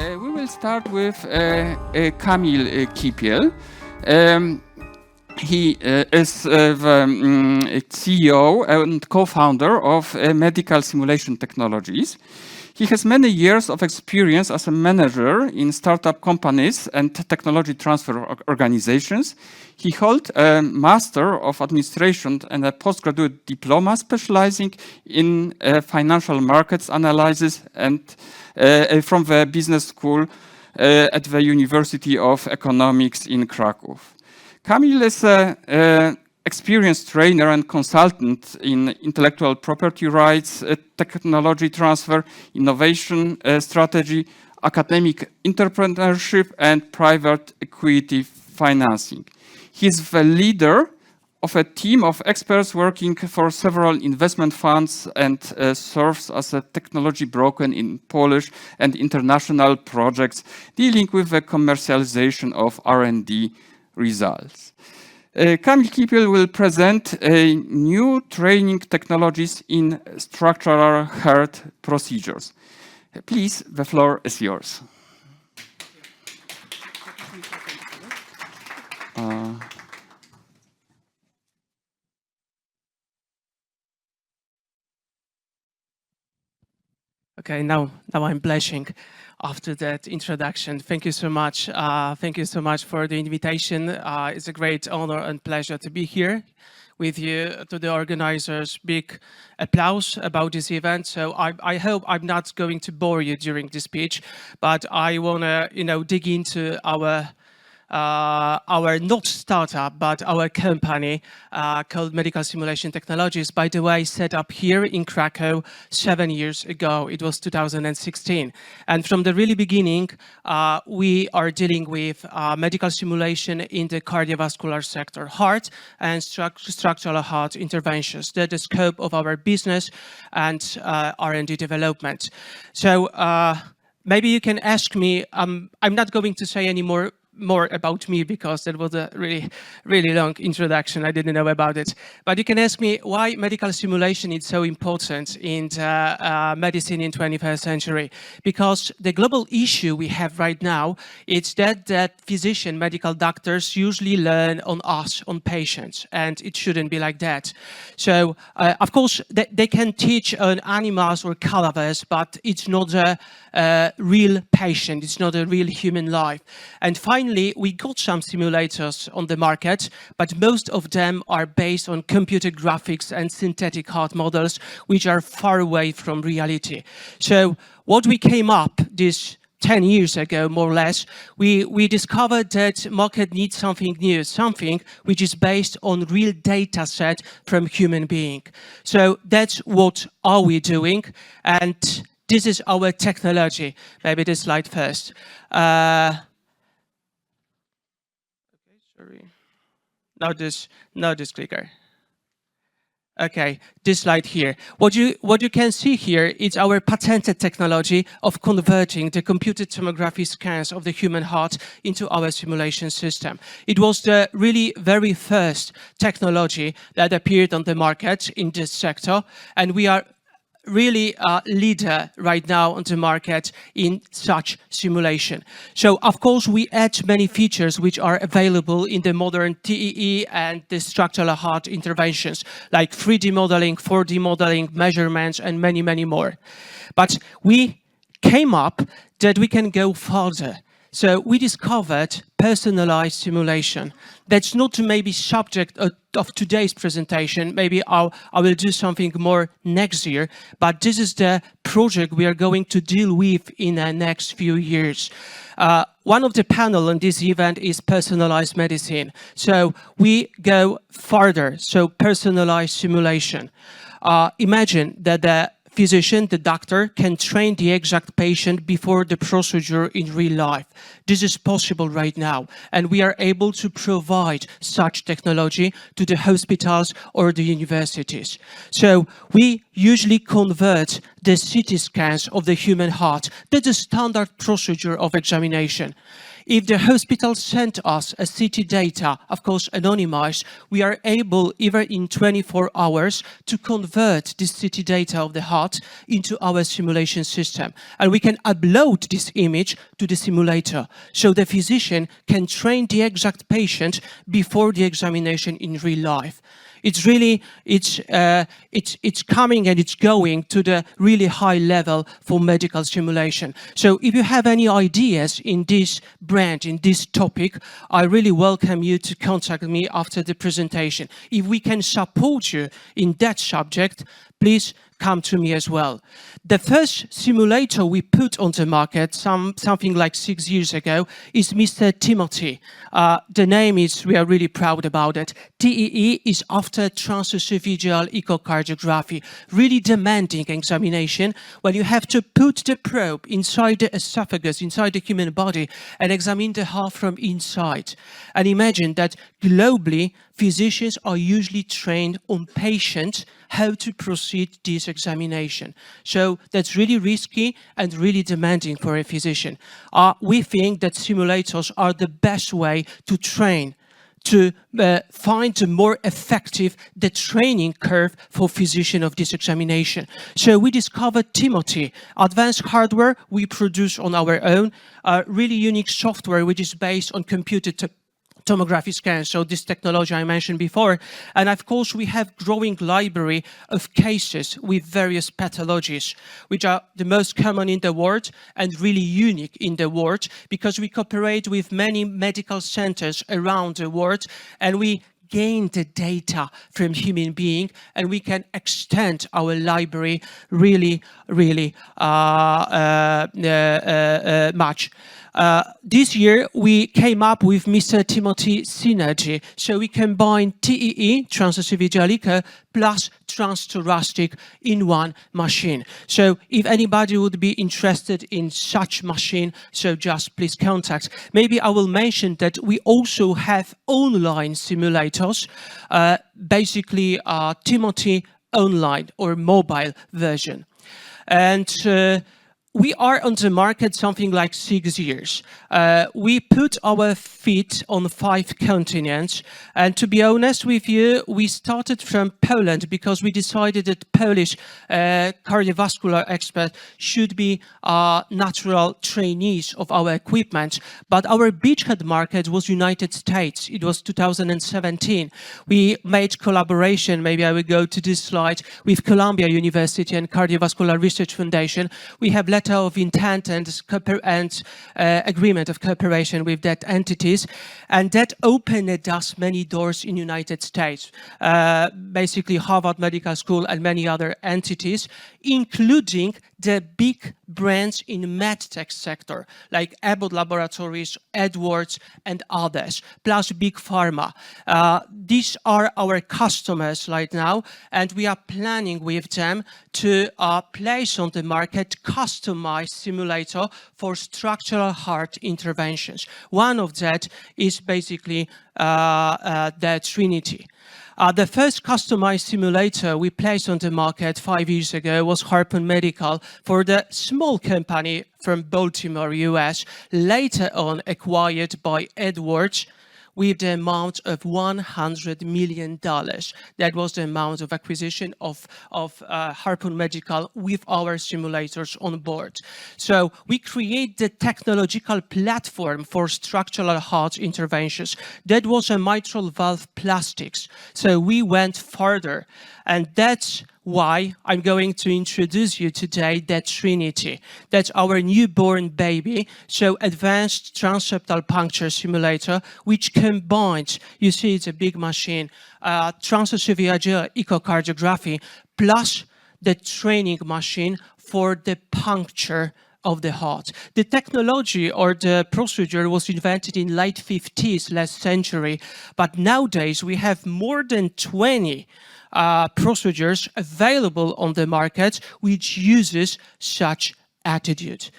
We will start with Kamil Kipiel. He is the CEO and co-founder of Medical Simulation Technologies. He has many years of experience as a manager in startup companies and technology transfer organizations. He holds a Master of Administration and a postgraduate diploma specializing in financial markets analysis and from the business school at the University of Economics in Kraków. Kamil is an experienced trainer and consultant in intellectual property rights, technology transfer, innovation strategy, academic entrepreneurship, and private equity financing. He is the leader of a team of experts working for several investment funds and serves as a technology broker in Polish and international projects dealing with the commercialization of R&D results. Kamil Kipiel will present new training technologies in structural heart procedures. Please, the floor is yours. Okay, now I'm blushing after that introduction. Thank you so much. Thank you so much for the invitation. It's a great honor and pleasure to be here with you. To the organizers, big applause about this event. So I hope I'm not going to bore you during this speech, but I want to, dig into our not startup, but our company called Medical Simulation Technologies, by the way, set up here in Kraków 7 years ago. It was 2016. And from the really beginning, we are dealing with medical simulation in the cardiovascular sector, heart and structural heart interventions. That's the scope of our business and R&D development. So maybe you can ask me, I'm not going to say any more about me because that was a really long introduction. I didn't know about it. But you can ask me why medical simulation is so important in medicine in 21st century. Because the global issue we have right now is that physician, medical doctors usually learn on us, on patients, and it shouldn't be like that. So of course they can teach on animals or cadavers, but it's not a real patient, it's not a real human life. And finally, we got some simulators on the market, but most of them are based on computer graphics and synthetic heart models, which are far away from reality. So what we came up this 10 years ago, more or less, we discovered that market needs something new, something which is based on real data set from human being. So that's what are we doing, and this is our technology. Maybe this slide first. Sorry. Now this clicker. Okay, this slide here. What you can see here is our patented technology of converting the computed tomography scans of the human heart into our simulation system. It was the really very first technology that appeared on the market in this sector, and we are really a leader right now on the market in such simulation. So of course we add many features which are available in the modern TEE and the structural heart interventions, like 3D modeling, 4D modeling, measurements, and many more. But we came up that we can go further. So we discovered personalized simulation. That's not maybe subject of today's presentation. Maybe I will do something more next year, but this is the project we are going to deal with in the next few years. One of the panel on this event is personalized medicine. So we go further, so personalized simulation. Imagine that the physician, the doctor, can train the exact patient before the procedure in real life. This is possible right now, and we are able to provide such technology to the hospitals or the universities. So we usually convert the CT scans of the human heart. That's a standard procedure of examination If the hospital sent us a CT data, of course anonymized, we are able, even in 24 hours, to convert this CT data of the heart into our simulation system. And we can upload this image to the simulator, so the physician can train the exact patient before the examination in real life. It's really, it's coming and it's going to the really high level for medical simulation. So if you have any ideas in this branch, in this topic, I really welcome you to contact me after the presentation. If we can support you in that subject, please come to me as well. The first simulator we put on the market something like 6 years ago is Mr. Trinity. The name is, we are really proud about it. TEE is after transesophageal echocardiography, really demanding examination when you have to put the probe inside the esophagus, inside the human body, and examine the heart from inside. And imagine that globally, physicians are usually trained on patients how to proceed this examination. So that's really risky and really demanding for a physician. We think that simulators are the best way to train, to find a more effective the training curve for physician of this examination. So we discovered Trinity, advanced hardware we produce on our own, really unique software which is based on computed tomography scans, so this technology I mentioned before. And of course, we have growing library of cases with various pathologies, which are the most common in the world and really unique in the world, because we cooperate with many medical centers around the world, and we gain the data from human being, and we can extend our library really, really much. This year, we came up with Mr. Trinity Synergy. So we combine TEE, transesophageal echo, plus transthoracic in one machine. So if anybody would be interested in such machine, so just please contact. Maybe I will mention that we also have online simulators, basically Trinity online or mobile version. And we are on the market something like 6 years. We put our feet on 5 continents. And to be honest with you, we started from Poland because we decided that Polish cardiovascular experts should be natural trainees of our equipment. But our beachhead market was United States. It was 2017. We made collaboration, maybe I will go to this slide, with Columbia University and Cardiovascular Research Foundation. We have letter of intent and agreement of cooperation with that entities, and that opened us many doors in United States, basically Harvard Medical School and many other entities, including the big brands in medtech sector, like Abbott Laboratories, Edwards, and others, plus big pharma. These are our customers right now, and we are planning with them to place on the market customized simulator for structural heart interventions. One of that is basically the Trinity. The first customized simulator we placed on the market 5 years ago was Harpoon Medical for the small company from Baltimore, US, later on acquired by Edwards with the amount of $100 million. That was the amount of acquisition of Harpoon Medical with our simulators on board. So we create the technological platform for structural heart interventions. That was a mitral valve plastics. So we went further, and that's why I'm going to introduce you today that Trinity. That's our newborn baby, so advanced transseptal puncture simulator, which combines, you see it's a big machine, transesophageal echocardiography, plus the training machine for the puncture of the heart. The technology or the procedure was invented in late 50s last century, but nowadays we have more than 20 procedures available on the market which uses such attitude.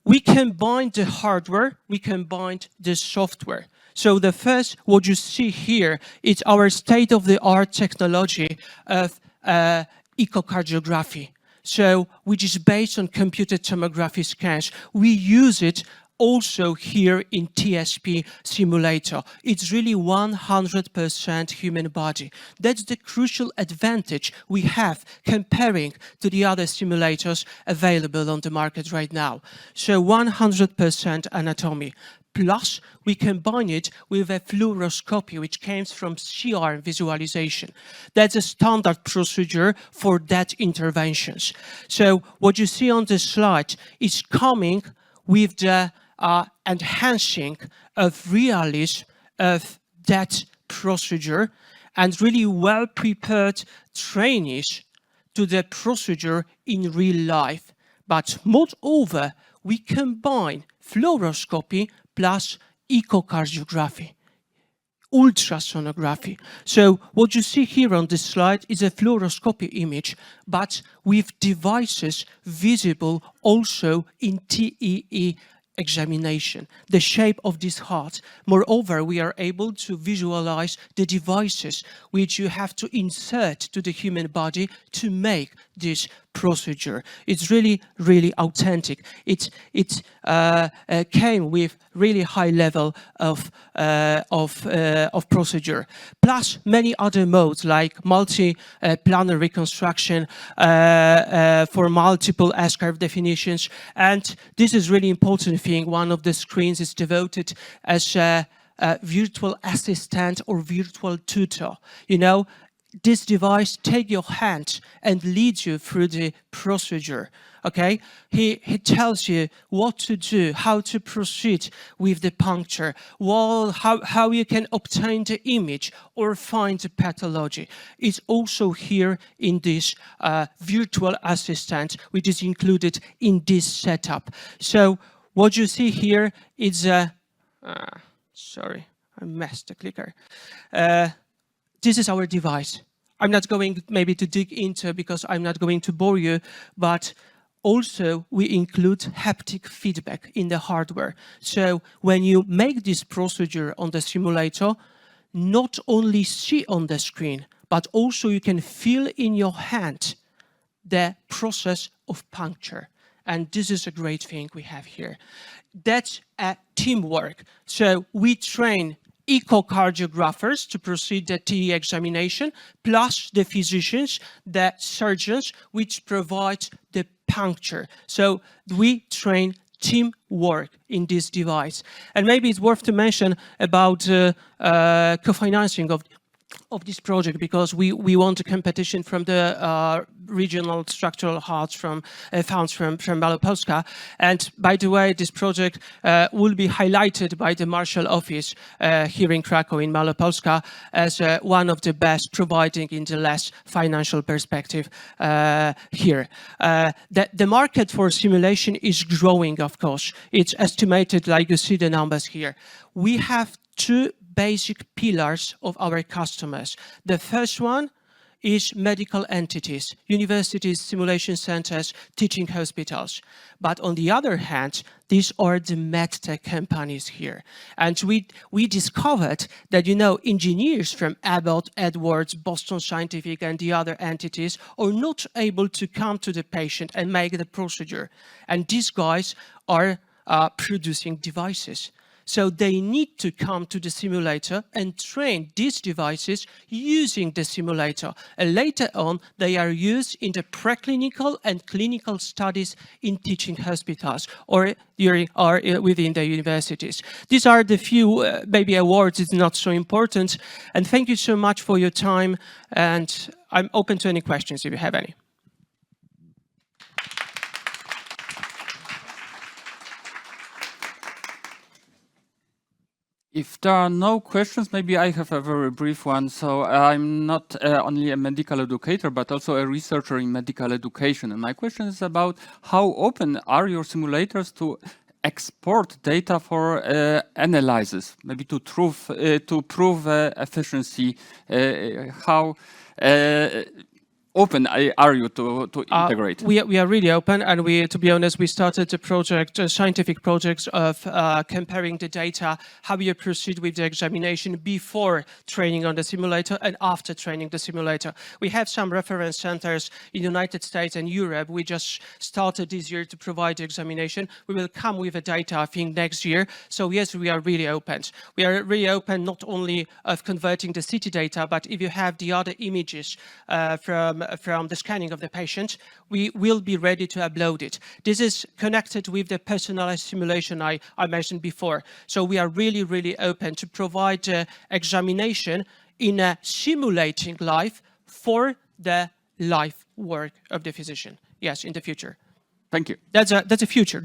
We combined the hardware, we combined the software. So the first, what you see here, is our state-of-the-art technology of echocardiography. So, which is based on computed tomography scans. We use it also here in TSP simulator. It's really 100% human body. That's the crucial advantage we have comparing to the other simulators available on the market right now. So 100% anatomy. Plus, we combine it with a fluoroscopy, which comes from CR visualization. That's a standard procedure for that interventions. So what you see on the slide is coming with the enhancing of realism of that procedure and really well-prepared trainees to the procedure in real life. But moreover, we combine fluoroscopy plus echocardiography, ultrasonography. So what you see here on this slide is a fluoroscopy image, but with devices visible also in TEE examination, the shape of this heart. Moreover, we are able to visualize the devices which you have to insert to the human body to make this procedure. It's really, really authentic. It came with really high level of procedure. Plus many other modes like multi-planar reconstruction for multiple S-curve definitions. And this is really important thing. One of the screens is devoted as a virtual assistant or virtual tutor. You know, this device takes your hand and leads you through the procedure. Okay, he tells you what to do, how to proceed with the puncture, well, how you can obtain the image or find the pathology. It's also here in this virtual assistant, which is included in this setup. So what you see here is a, sorry, I messed the clicker. This is our device. I'm not going maybe to dig into because I'm not going to bore you, but also we include haptic feedback in the hardware. So when you make this procedure on the simulator, not only see on the screen, but also you can feel in your hand the process of puncture. And this is a great thing we have here. That's a teamwork. So we train echocardiographers to proceed the TE examination, plus the physicians, the surgeons, which provide the puncture. So we train teamwork in this device. And maybe it's worth to mention about co-financing of this project, because we want a competition from the regional structural hearts from funds from Malopolska. And by the way, this project will be highlighted by the Marshal Office here in Kraków in Malopolska as one of the best, providing in the less financial perspective here. The market for simulation is growing, of course. It's estimated, like you see the numbers here. We have two basic pillars of our customers. The first one is medical entities, universities, simulation centers, teaching hospitals. But on the other hand, these are the medtech companies here. And we discovered that, you know, engineers from Abbott, Edwards, Boston Scientific, and the other entities are not able to come to the patient and make the procedure. And these guys are producing devices. So they need to come to the simulator and train these devices using the simulator. And later on, they are used in the preclinical and clinical studies in teaching hospitals or within the universities. These are the few maybe awards. It's not so important. And thank you so much for your time. And I'm open to any questions if you have any. If there are no questions, maybe I have a very brief one. So I'm not only a medical educator, but also a researcher in medical education. And my question is about how open are your simulators to export data for analysis, maybe to prove efficiency, how open are you to integrate? We are really open, and to be honest, we started a scientific project of comparing the data, how we proceed with the examination before training on the simulator and after training the simulator. We have some reference centers in the United States and Europe. We just started this year to provide the examination. We will come with the data, I think, next year. So yes, we are really open. We are really open not only of converting the CT data, but if you have the other images from the scanning of the patient, we will be ready to upload it. This is connected with the personalized simulation I mentioned before. So we are really, really open to provide examination in a simulating life for the life work of the physician. Yes, in the future. Thank you. That's a future.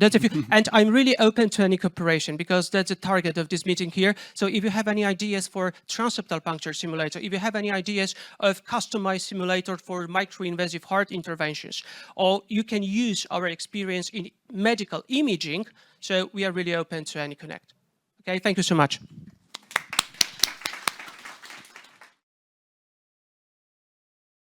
And I'm really open to any cooperation because that's the target of this meeting here. So if you have any ideas for transeptal puncture simulator, if you have any ideas of customized simulator for microinvasive heart interventions, or you can use our experience in medical imaging, so we are really open to any connect. Okay, thank you so much.